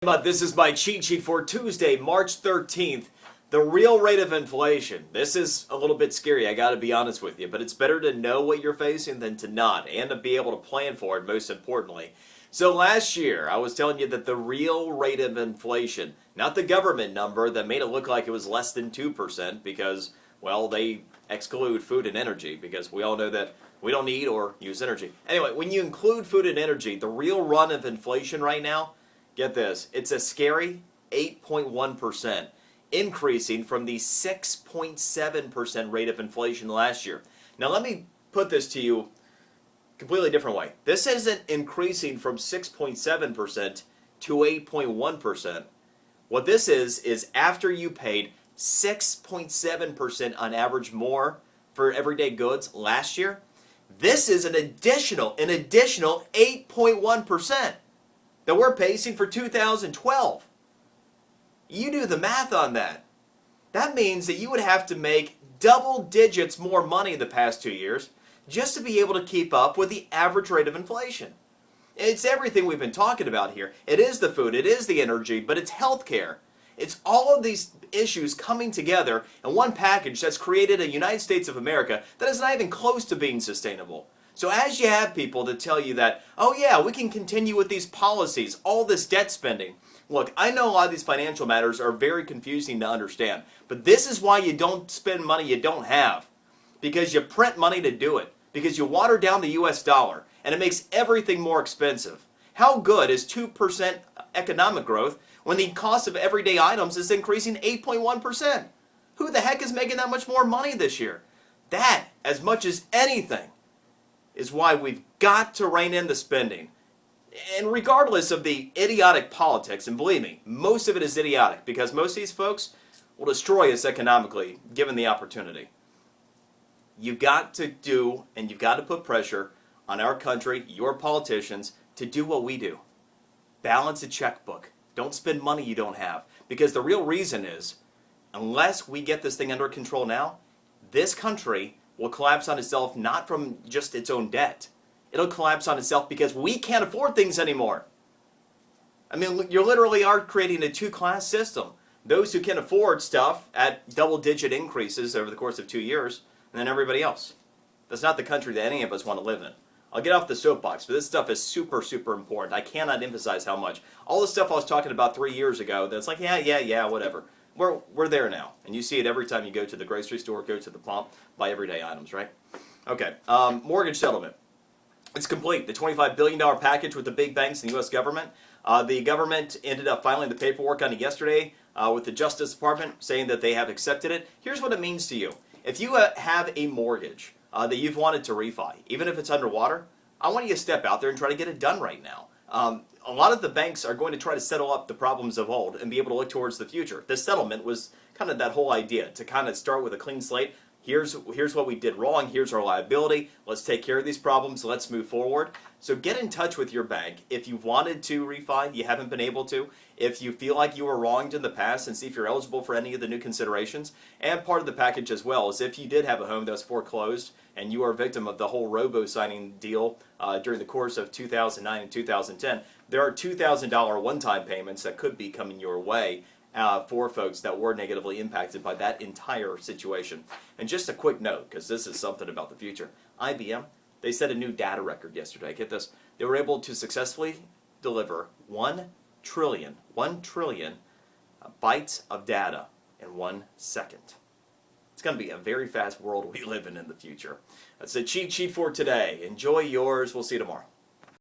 But this is my cheat sheet for Tuesday, March 13th. The real rate of inflation. This is a little bit scary, I gotta be honest with you, but it's better to know what you're facing than to not, and to be able to plan for it, most importantly. So last year, I was telling you that the real rate of inflation, not the government number that made it look like it was less than 2% because, well, they exclude food and energy because we all know that we don't need or use energy. Anyway, when you include food and energy, the real run of inflation right now, get this, it's a scary 8.1%, increasing from the 6.7% rate of inflation last year. Now let me put this to you a completely different way. This isn't increasing from 6.7% to 8.1%. What this is after you paid 6.7% on average more for everyday goods last year, this is an additional 8.1% that we're pacing for 2012. You do the math on that. That means that you would have to make double digits more money the past 2 years just to be able to keep up with the average rate of inflation. It's everything we've been talking about here. It is the food, it is the energy, but it's healthcare. It's all of these issues coming together in one package that's created a United States of America that is not even close to being sustainable. So as you have people to tell you that, oh yeah, we can continue with these policies, all this debt spending. Look, I know a lot of these financial matters are very confusing to understand, but this is why you don't spend money you don't have. Because you print money to do it. Because you water down the US dollar, and it makes everything more expensive. How good is 2% economic growth when the cost of everyday items is increasing 8.1%? Who the heck is making that much more money this year? That, as much as anything, is why we've got to rein in the spending. And regardless of the idiotic politics, and believe me, most of it is idiotic because most of these folks will destroy us economically given the opportunity. You've got to do, and you've got to put pressure on our country, your politicians, to do what we do. Balance a checkbook. Don't spend money you don't have. Because the real reason is, unless we get this thing under control now, this country will collapse on itself not from just its own debt. It'll collapse on itself because we can't afford things anymore. I mean, you literally are creating a two-class system. Those who can afford stuff at double-digit increases over the course of 2 years, and then everybody else. That's not the country that any of us want to live in. I'll get off the soapbox, but this stuff is super, super important. I cannot emphasize how much. All the stuff I was talking about 3 years ago, that's like, yeah, whatever. We're there now, and you see it every time you go to the grocery store, go to the pump, buy everyday items, right? Okay, mortgage settlement. It's complete. The $25 billion package with the big banks and the U.S. government. The government ended up filing the paperwork on it yesterday with the Justice Department saying that they have accepted it. Here's what it means to you. If you have a mortgage that you've wanted to refi, even if it's underwater, I want you to step out there and try to get it done right now. A lot of the banks are going to try to settle up the problems of old and be able to look towards the future. The settlement was kind of that whole idea to kind of start with a clean slate. Here's what we did wrong. Here's our liability. Let's take care of these problems. Let's move forward. So get in touch with your bank. If you've wanted to refi, you haven't been able to. If you feel like you were wronged in the past, and see if you're eligible for any of the new considerations. And part of the package as well is if you did have a home that was foreclosed and you are a victim of the whole robo-signing deal during the course of 2009 and 2010, there are $2,000 one-time payments that could be coming your way for folks that were negatively impacted by that entire situation. And just a quick note, because this is something about the future. IBM, they set a new data record yesterday. Get this. They were able to successfully deliver 1 trillion bytes of data in 1 second. It's going to be a very fast world we live in the future. That's a cheat sheet for today. Enjoy yours. We'll see you tomorrow.